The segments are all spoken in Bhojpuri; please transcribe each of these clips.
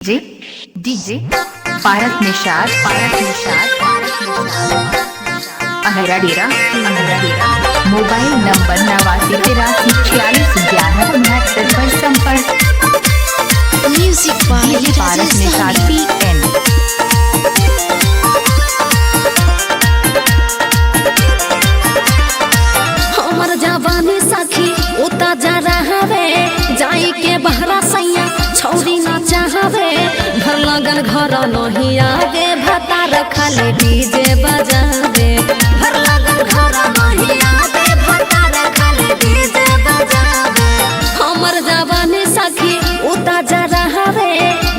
डीजे भारत निषाद अहरा डेरा मोबाइल नंबर 8983461169 पर संपर्क। Music Bharat Nishad PN। हमर जवानी सखी उता जा रहा वे जाई के बहरा सैया छौरी ना चाहवे भर लगन घर नहीं आगे भतार खाली डीजे बजावे भर लगन घर नहीं आगे भतार खाली डीजे बजावे। हमर जवानी सखी उता जा रहा वे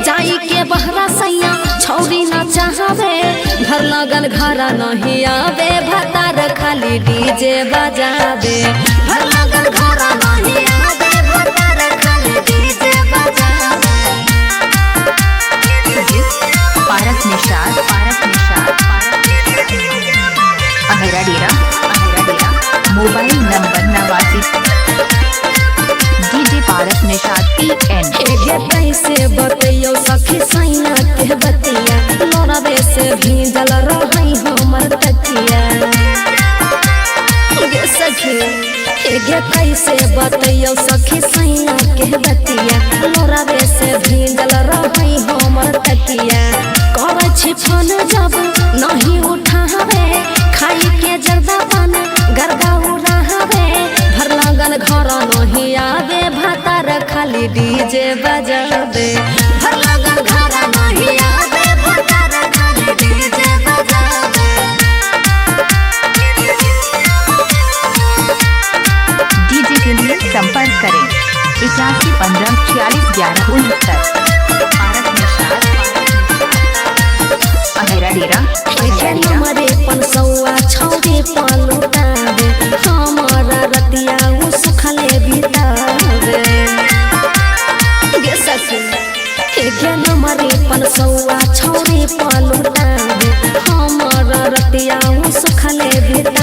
जाई के बहरा सैया छौरी ना चाहवे भर लगन घर नहीं आवे भतार खाली डीजे बजावे भर लगन घर नहीं आवे भतार खाली डीजे बजावे। भारत निषाद अहरा डेरा mobile number 89 DJ Bharat Nishad PN। एगे कैसे बतैयो सखी सैया के बतिया लोराबे से भीजल रहई हमर तकिया गे सखी। एगे कैसे बतैयो सखी सैया के बतिया लोराबे से भीजल रहई हमर तकिया करे छी फोन जब नहीं उठावे खाई के जर्दा पान गरगा उड़ावे भर लगन घर नहीं आवे भतार खाली डीजे बजावे भर लगन घर नहीं आवे भतार खाली डीजे बजावे। डीजे के लिए संपर्क करें 8115461169। भारत निषाद अहरा डेरा हमारे पंसौआ छौरे पालुटावे हमारा रतिया उ सुखले बितावे गे सखी। हमारे पंसौआ छौरे पालुटावे हमारा रतिया उ सुखले बितावे।